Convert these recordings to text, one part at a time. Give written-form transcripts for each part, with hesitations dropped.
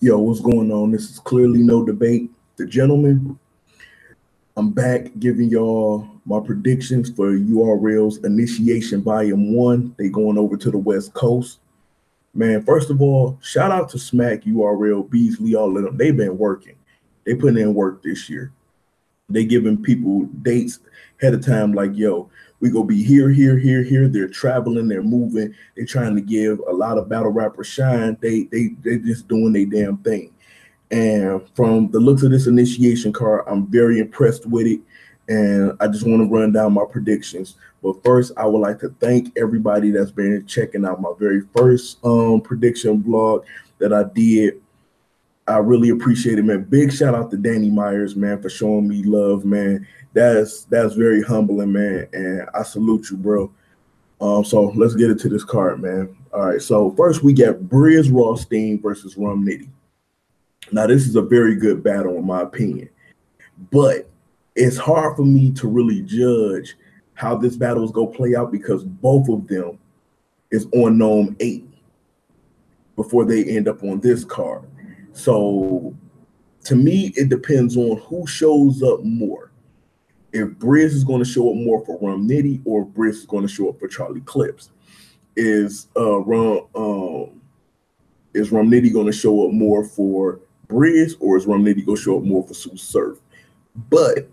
Yo, what's going on? This is clearly no debate. The gentleman, I'm back giving y'all my predictions for URL's Initiation Volume 1. They going over to the West Coast. Man, first of all, shout out to Smack, URL, Beasley, all of them. They've been working. They putting in work this year. They giving people dates ahead of time like, yo, we gonna be here, here, here, here. They're traveling, they're moving. They're trying to give a lot of battle rappers shine. They just doing their damn thing. And from the looks of this initiation card, I'm very impressed with it. And I just want to run down my predictions. But first, I would like to thank everybody that's been checking out my very first prediction vlog that I did. I really appreciate it, man. Big shout out to Danny Myers, man, for showing me love, man. That's very humbling, man. And I salute you, bro. So let's get into this card, man. All right. So first we got Briz Rothstein versus Rum Nitty. Now, this is a very good battle, in my opinion, but it's hard for me to really judge how this battle is going to play out because both of them is on Gnome 8 before they end up on this card. So, to me, it depends on who shows up more. If Briz is going to show up more for Rum Nitty or if Briz is going to show up for Charlie Clips. Is Rum Nitty going to show up more for Briz or is Rum Nitty going to show up more for Sue Surf? But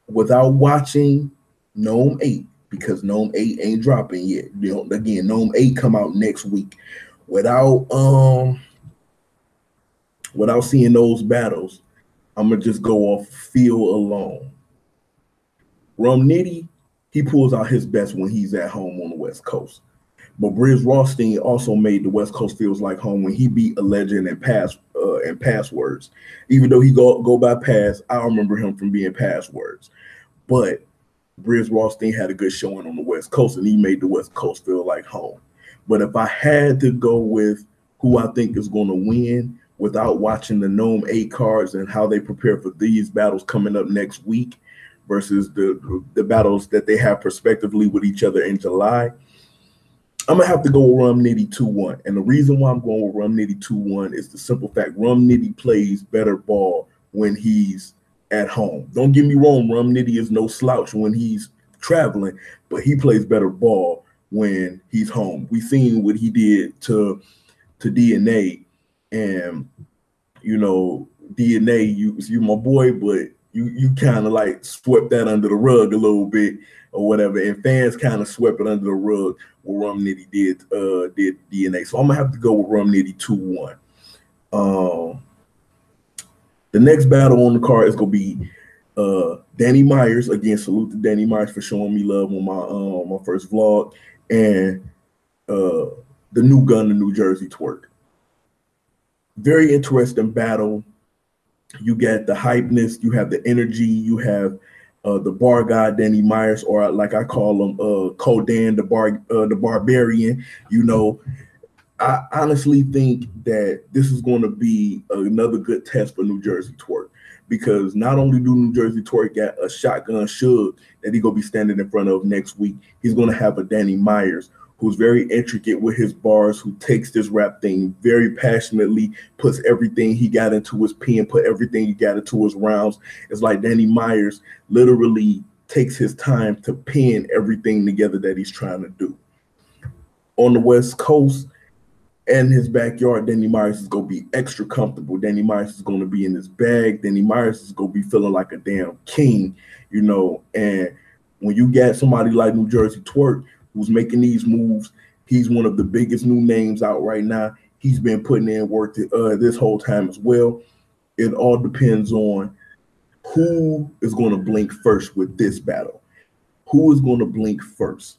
without watching Gnome 8, because Gnome 8 ain't dropping yet. You know, again, Gnome 8 come out next week. Without seeing those battles, I'm gonna just go off feel alone. Rum Nitty, he pulls out his best when he's at home on the West Coast. But Briz Rothstein also made the West Coast feels like home when he beat a legend and passwords. Even though he go by pass, I remember him from being passwords. But Briz Rothstein had a good showing on the West Coast, and he made the West Coast feel like home. But if I had to go with who I think is going to win without watching the Gnome 8 cards and how they prepare for these battles coming up next week versus the battles that they have prospectively with each other in July, I'm going to have to go with Rum Nitty 2-1. And the reason why I'm going with Rum Nitty 2-1 is the simple fact Rum Nitty plays better ball when he's at home. Don't get me wrong, Rum Nitty is no slouch when he's traveling, but he plays better ball when he's home. We seen what he did to DNA, and you know, DNA, you my boy, but you kind of like swept that under the rug a little bit or whatever, and fans kind of swept it under the rug what Rum Nitty did DNA. So I'm gonna have to go with Rum Nitty 2-1. The next battle on the card is gonna be Danny Myers. Again, salute to Danny Myers for showing me love on my first vlog, and the new gun, the New Jersey Twerk. Very interesting battle. You get the hypeness, you have the energy, you have the bar guy Danny Myers, or like I call him, Kodan the Barbarian. You know, I honestly think that this is going to be another good test for New Jersey Twerk, because not only do New Jersey Twerk got a shotgun Suge that he's going to be standing in front of next week, he's going to have a Danny Myers who's very intricate with his bars, who takes this rap thing very passionately, puts everything he got into his pen, put everything he got into his rounds. It's like Danny Myers literally takes his time to pen everything together that he's trying to do. On the West Coast and his backyard, Danny Myers is going to be extra comfortable. Danny Myers is going to be in his bag. Danny Myers is going to be feeling like a damn king, you know. And when you got somebody like New Jersey Twerk, who's making these moves, he's one of the biggest new names out right now. He's been putting in work this whole time as well. It all depends on who is going to blink first with this battle. Who is going to blink first?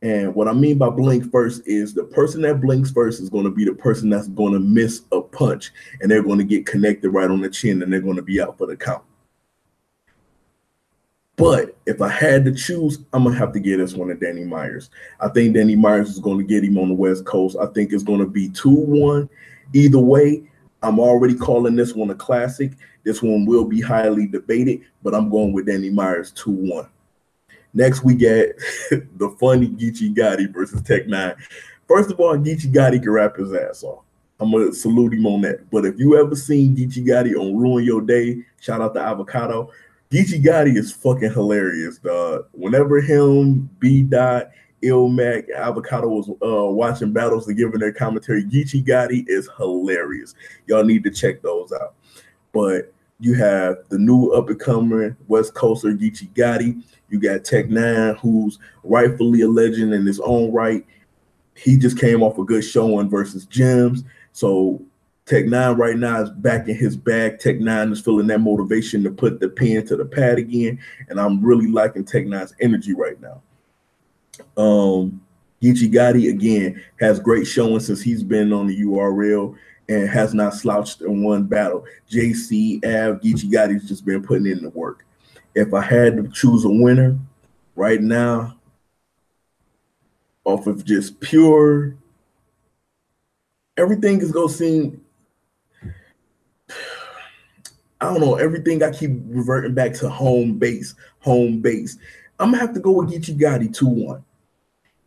And what I mean by blink first is the person that blinks first is going to be the person that's going to miss a punch, and they're going to get connected right on the chin, and they're going to be out for the count. But if I had to choose, I'm going to have to give this one to Danny Myers. I think Danny Myers is going to get him on the West Coast. I think it's going to be 2-1. Either way, I'm already calling this one a classic. This one will be highly debated, but I'm going with Danny Myers 2-1. Next, we get the funny Geechee Gotti versus Tech 9. First of all, Geechee Gotti can rap his ass off. I'm gonna salute him on that. But if you ever seen Geechee Gotti on Ruin Your Day, shout out to Avocado. Geechee Gotti is fucking hilarious, dog. Whenever him, B Dot, Ilmac, Avocado was watching battles and giving their commentary, Geechee Gotti is hilarious. Y'all need to check those out. But you have the new up and coming West Coaster Geechee Gotti. You got Tech Nine, who's rightfully a legend in his own right. He just came off a good showing versus Gems. So Tech Nine right now is back in his bag. Tech Nine is feeling that motivation to put the pen to the pad again. And I'm really liking Tech Nine's energy right now. Geechee Gotti, again, has great showing since he's been on the URL and has not slouched in one battle. JC, Av, Geechee Gotti's just been putting in the work. If I had to choose a winner right now, off of just pure, everything is going to seem, I don't know, everything I keep reverting back to home base. I'm going to have to go with Geechee Gotti 2-1.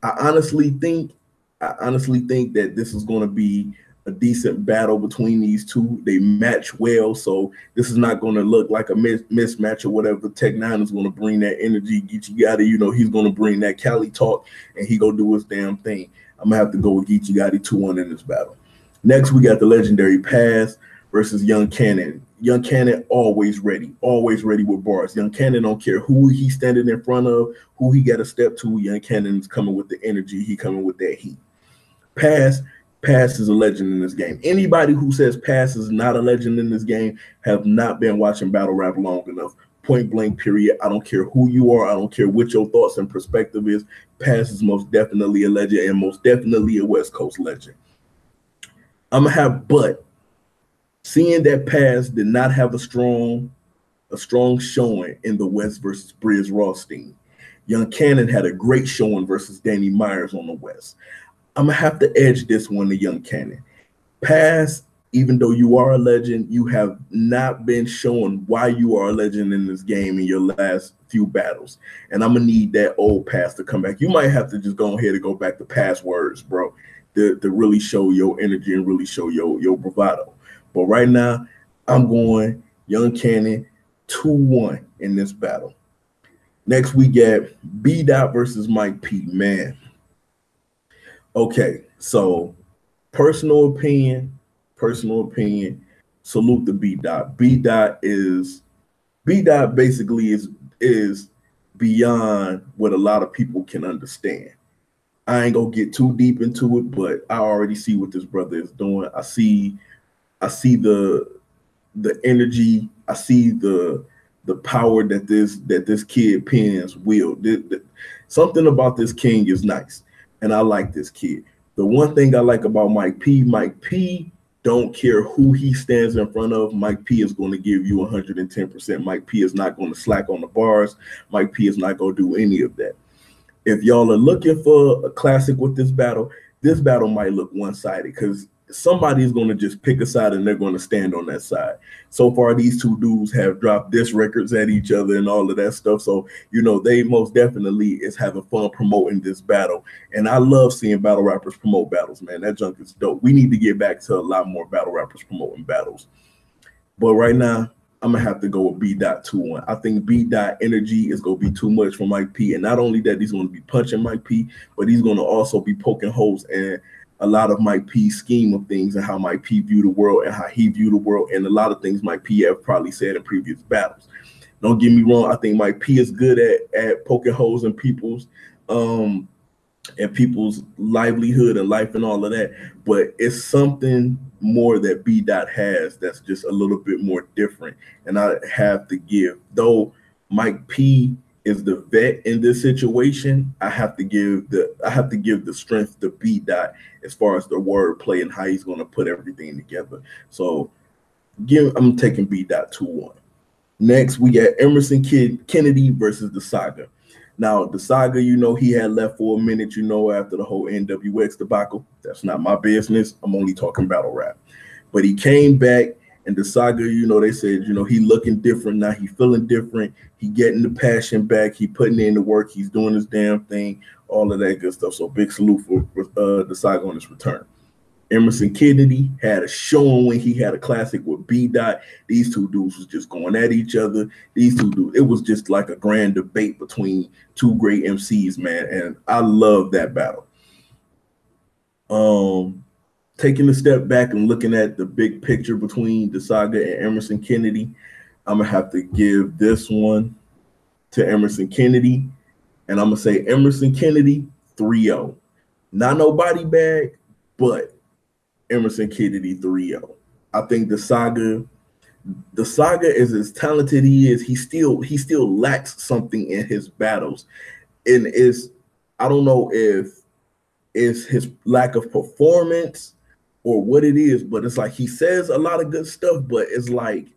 I honestly think that this is going to be a decent battle between these two. They match well, so this is not going to look like a mismatch or whatever. Tech Nine is going to bring that energy. Geechee Gotti, he's going to bring that Cali talk, and he going to do his damn thing. I'm going to have to go with Geechee Gotti 2-1 in this battle. Next, we got the legendary Paz versus Young Cannon. Young Cannon always ready with bars. Young Cannon don't care who he's standing in front of, who he got to step to. Young Cannon is coming with the energy. He coming with that heat. Paz is a legend in this game. Anybody who says Paz is not a legend in this game have not been watching battle rap long enough. Point blank, period. I don't care who you are. I don't care what your thoughts and perspective is. Paz is most definitely a legend and most definitely a West Coast legend. But seeing that Paz did not have a strong showing in the West versus Briz Rothstein, Young Cannon had a great showing versus Danny Myers on the West. I'm going to have to edge this one to Young Cannon. Paz, even though you are a legend, you have not been showing why you are a legend in this game in your last few battles. And I'm going to need that old Paz to come back. You might have to just go ahead and go back to Paz words, bro, to really show your energy and really show your bravado. But right now, I'm going Young Cannon 2-1 in this battle. Next, we get B Dot versus Mike P. Man. Okay, so personal opinion, salute to B Dot. B Dot basically is beyond what a lot of people can understand. I ain't gonna get too deep into it, but I already see what this brother is doing. I see the energy. I see the power that this kid pens wield. Something about this king is nice, and I like this kid. The one thing I like about Mike P don't care who he stands in front of. Mike P is going to give you 110%. Mike P is not going to slack on the bars. Mike P is not going to do any of that. If y'all are looking for a classic with this battle might look one-sided because somebody is going to just pick a side and they're going to stand on that side. So far, these two dudes have dropped diss records at each other and all of that stuff. So, they most definitely is having fun promoting this battle. And I love seeing battle rappers promote battles, man. That junk is dope. We need to get back to a lot more battle rappers promoting battles. But right now, I'm going to have to go with B Dot 2-1. I think B Dot energy is going to be too much for Mike P. And not only that, he's going to be punching Mike P, but he's going to also be poking holes in a lot of Mike P's scheme of things and how Mike P view the world and how he view the world and a lot of things Mike P have probably said in previous battles. Don't get me wrong. I think Mike P is good at poking holes in people's livelihood and life and all of that. But it's something more that B Dot has that's just a little bit more different. And I have to give, though Mike P is the vet in this situation, I have to give the strength to B Dot as far as the wordplay and how he's going to put everything together. So I'm taking B Dot 2-1. Next, we got Emerson Kennedy versus the Saga. Now, the Saga, he had left for a minute, after the whole NWX debacle. That's not my business. I'm only talking battle rap. But he came back, and the Saga, they said, he looking different now. He feeling different. He getting the passion back. He putting in the work. He's doing his damn thing, all of that good stuff. So big salute for the Saga on his return. Emerson Kennedy had a showing when he had a classic with B Dot. These two dudes was just going at each other. These two dudes, it was just like a grand debate between two great MCs, man. And I love that battle. Taking a step back and looking at the big picture between the Saga and Emerson Kennedy, I'm gonna have to give this one to Emerson Kennedy. And I'm gonna say Emerson Kennedy 3-0. Not no body bag, but Emerson Kennedy 3-0. I think the Saga is as talented he is. He still lacks something in his battles, and I don't know if it's his lack of performance or what it is, but it's like he says a lot of good stuff, but it's like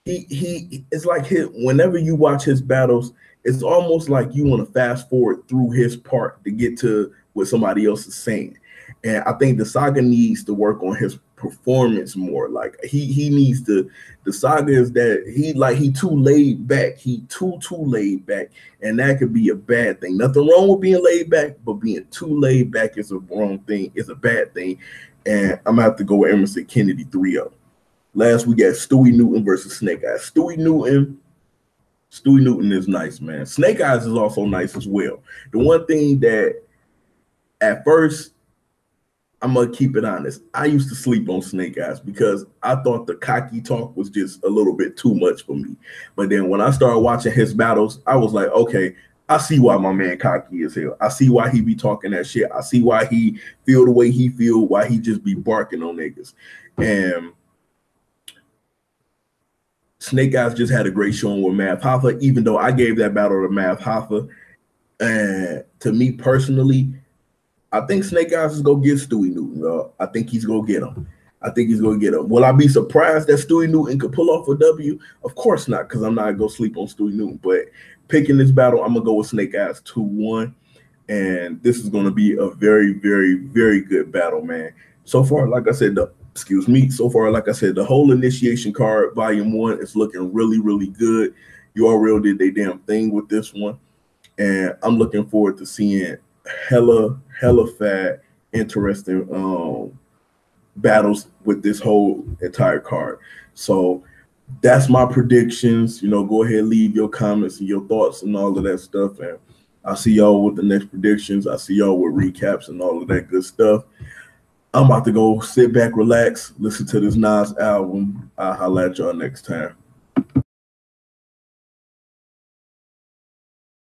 it's like whenever you watch his battles, it's almost like you want to fast forward through his part to get to what somebody else is saying. And I think the Saga needs to work on his performance more. Like he needs to. The Saga is that he too laid back. He too laid back, and that could be a bad thing. Nothing wrong with being laid back, but being too laid back is a wrong thing. It's a bad thing. And I'm gonna have to go with Emerson Kennedy 3-0. Last we got Stewie Newton versus Snake Eyes. Stewie Newton is nice, man. Snake Eyes is also nice as well. The one thing that at first, I'm gonna keep it honest, I used to sleep on Snake Eyes because I thought the cocky talk was just a little bit too much for me. But then when I started watching his battles, I was like, okay, I see why my man cocky is here. I see why he be talking that shit. I see why he feel the way he feel, why he just be barking on niggas. And Snake Eyes just had a great showing with Math Hoffa, even though I gave that battle to Math Hoffa. And to me personally, I think Snake Eyes is going to get Stewie Newton, bro. I think he's going to get him. Will I be surprised that Stewie Newton could pull off a W? Of course not, because I'm not going to go sleep on Stewie Newton. But picking this battle, I'm going to go with Snake Eyes 2-1. And this is going to be a very, very, very good battle, man. So far, like I said, the whole initiation card, volume 1, is looking really, really good. URL did their damn thing with this one. And I'm looking forward to seeing hella fat, interesting battles with this whole entire card. So that's my predictions. Go ahead, leave your comments and your thoughts and all of that stuff. And I'll see y'all with the next predictions. I'll see y'all with recaps and all of that good stuff. I'm about to go sit back, relax, listen to this Nas album. I'll holla at y'all next time.